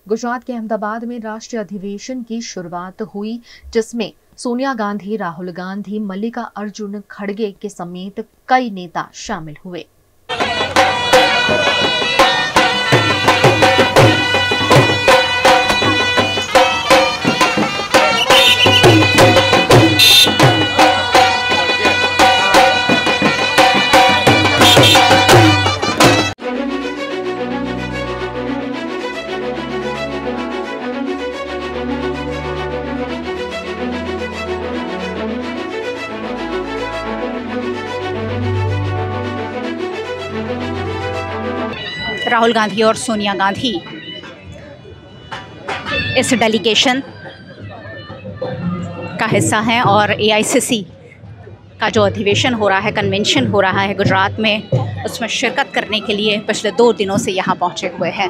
गुजरात के अहमदाबाद में राष्ट्रीय अधिवेशन की शुरुआत हुई, जिसमें सोनिया गांधी, राहुल गांधी, मल्लिका अर्जुन खड़गे के समेत कई नेता शामिल हुए। राहुल गांधी और सोनिया गांधी इस डेलीगेशन का हिस्सा हैं और एआईसीसी का जो अधिवेशन हो रहा है, कन्वेंशन हो रहा है गुजरात में, उसमें शिरकत करने के लिए पिछले 2 दिनों से यहाँ पहुँचे हुए हैं।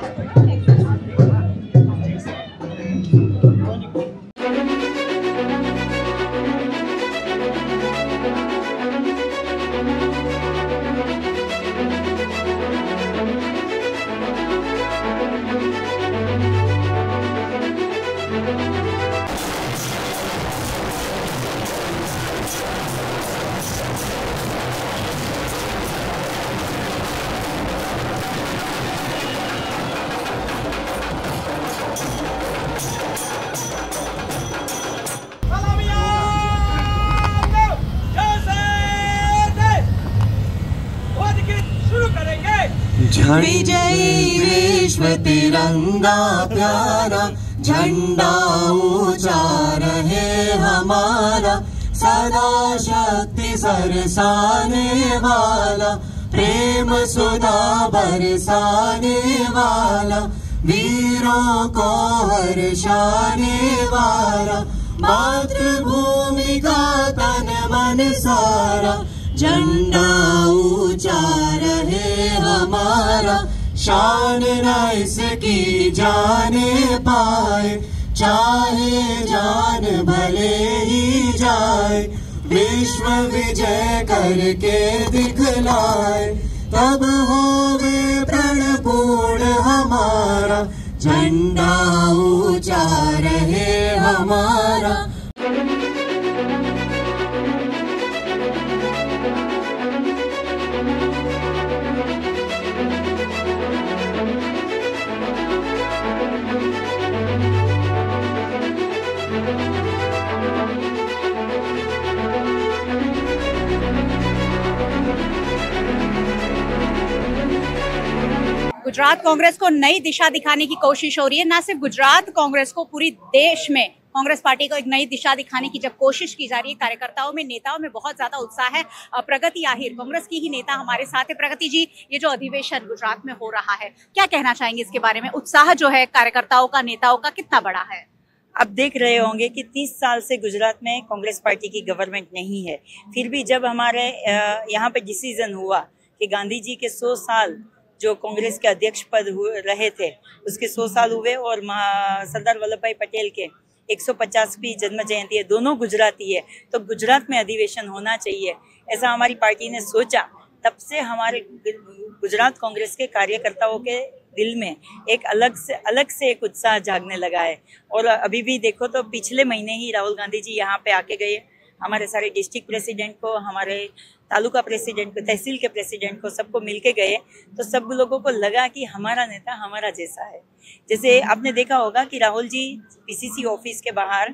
विजयी विश्व तिरंगा प्यारा, झंडा ऊंचा रहे हमारा, सदा शक्ति बरसाने वाला, प्रेम सुधा बरसाने वाला, वीरों को हर्षाने वाला, मातृभूमि का तन मन सारा, झंडा ऊंचा रहे हमारा, शान न इसकी जाने पाए, चाहे जान भले ही जाए, विश्व विजय करके दिखलाए, तब होवे प्रणपूर्ण हमारा, झंडा ऊंचा रहे हमारा। गुजरात कांग्रेस को नई दिशा दिखाने की कोशिश हो रही है। ना सिर्फ गुजरात कांग्रेस को, पूरी देश में कांग्रेस पार्टी को एक नई दिशा दिखाने की जब कोशिश की जा रही है, कार्यकर्ताओं में, नेताओं में बहुत ज्यादा उत्साह है। प्रगति आहिर, कांग्रेस की ही नेता हमारे साथ है। प्रगति जी, ये जो अधिवेशन गुजरात में हो रहा है, क्या कहना चाहेंगे इसके बारे में? उत्साह जो है कार्यकर्ताओं का, नेताओं का, कितना बड़ा है? आप देख रहे होंगे कि 30 साल से गुजरात में कांग्रेस पार्टी की गवर्नमेंट नहीं है, फिर भी जब हमारे यहाँ पे डिसीजन हुआ कि गांधी जी के 100 साल जो कांग्रेस के अध्यक्ष पद रहे थे, उसके 100 साल हुए, और सरदार वल्लभ भाई पटेल के 150वीं जन्म जयंती है, दोनों गुजराती है, तो गुजरात में अधिवेशन होना चाहिए, ऐसा हमारी पार्टी ने सोचा। तब से हमारे गुजरात कांग्रेस के कार्यकर्ताओं के दिल में एक अलग से एक उत्साह जागने लगा है। और अभी भी देखो तो पिछले महीने ही राहुल गांधी जी यहाँ पे आके गए, हमारे सारे डिस्ट्रिक्ट प्रेसिडेंट को, हमारे तालुका प्रेसिडेंट को, तहसील के प्रेसिडेंट को, सबको मिलके गए, तो सब लोगों को लगा कि हमारा नेता हमारा जैसा है। जैसे आपने देखा होगा कि राहुल जी पीसीसी ऑफिस के बाहर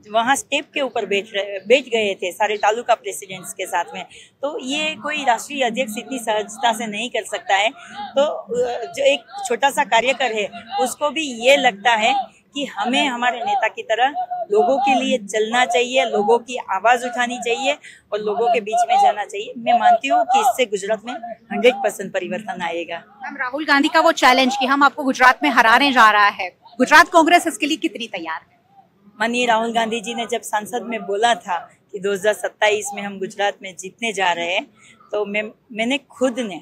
वहाँ स्टेप के ऊपर बैठ गए थे सारे तालुका प्रेसिडेंट्स के साथ में, तो ये कोई राष्ट्रीय अध्यक्ष इतनी सहजता से नहीं कर सकता है। तो जो एक छोटा सा कार्यकर है, उसको भी ये लगता है कि हमें हमारे नेता की तरह लोगों के लिए चलना चाहिए, लोगों की आवाज उठानी चाहिए और लोगों के बीच में जाना चाहिए। मैं मानती हूँ कि इससे गुजरात में 100% परिवर्तन आएगा। हम राहुल गांधी का वो चैलेंज कि हम आपको गुजरात में हराने जा रहा है, गुजरात कांग्रेस इसके लिए कितनी तैयार है? माननीय राहुल गांधी जी ने जब संसद में बोला था कि 2027 में हम गुजरात में जीतने जा रहे हैं, तो मैंने खुद ने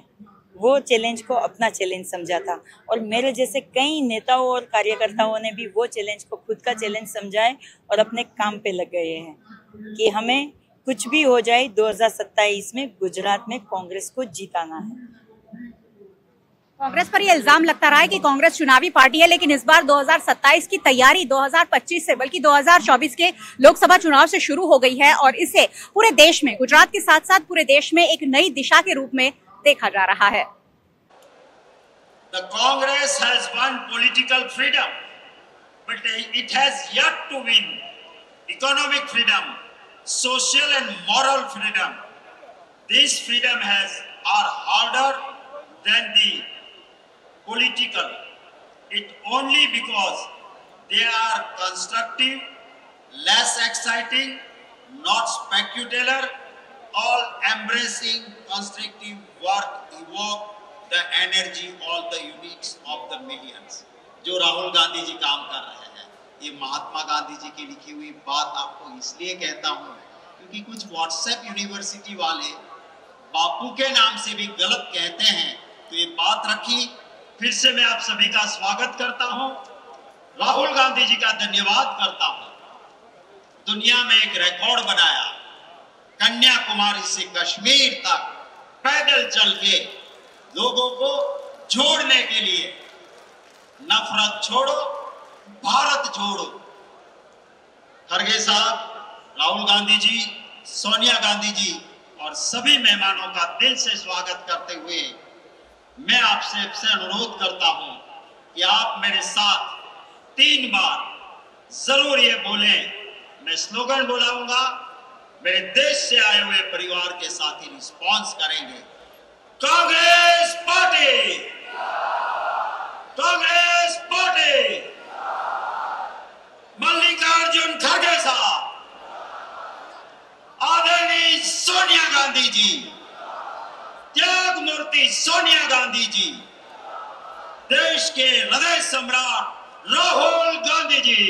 वो चैलेंज को अपना चैलेंज समझा था, और मेरे जैसे कई नेताओं और कार्यकर्ताओं ने भी वो चैलेंज को खुद का चैलेंज समझा है और अपने काम पे लग गए हैं कि हमें कुछ भी हो जाए 2027 में गुजरात में कांग्रेस को जिताना है। कांग्रेस पर यह इल्जाम लगता रहा है कि कांग्रेस चुनावी पार्टी है, लेकिन इस बार 2027 की तैयारी 2025 से बल्कि 2024 के लोकसभा चुनाव से शुरू हो गई है और इसे पूरे देश में, गुजरात के साथ साथ पूरे देश में एक नई दिशा के रूप में देखा जा रहा है। The Congress has won political freedom, but it has yet to win economic freedom, social and moral freedom. This freedom are harder than the political. It only because they are constructive, less exciting, not spectacular, all embracing constructive work evoke the energy of the units of the millions. जो राहुल गांधी जी काम कर रहे हैं, ये महात्मा गांधी जी की लिखी हुई बात आपको इसलिए कहता हूँ क्योंकि कुछ व्हाट्सएप यूनिवर्सिटी वाले बापू के नाम से भी गलत कहते हैं, तो ये बात रखी। फिर से मैं आप सभी का स्वागत करता हूं, राहुल गांधी जी का धन्यवाद करता हूं। दुनिया में एक रिकॉर्ड बनाया, कन्याकुमारी से कश्मीर तक पैदल चल के लोगों को जोड़ने के लिए, नफरत छोड़ो भारत जोड़ो। खड़गे साहब, राहुल गांधी जी, सोनिया गांधी जी और सभी मेहमानों का दिल से स्वागत करते हुए मैं आपसे अनुरोध करता हूं कि आप मेरे साथ 3 बार जरूर ये बोलें। मैं स्लोगन बुलाऊंगा, मेरे देश से आए हुए परिवार के साथी रिस्पॉन्स करेंगे। कांग्रेस पार्टी, कांग्रेस पार्टी, मल्लिकार्जुन खड़गे साहब, आदरणीय सोनिया गांधी जी, त्याग मूर्ति सोनिया गांधी जी, देश के हृदय सम्राट राहुल गांधी जी,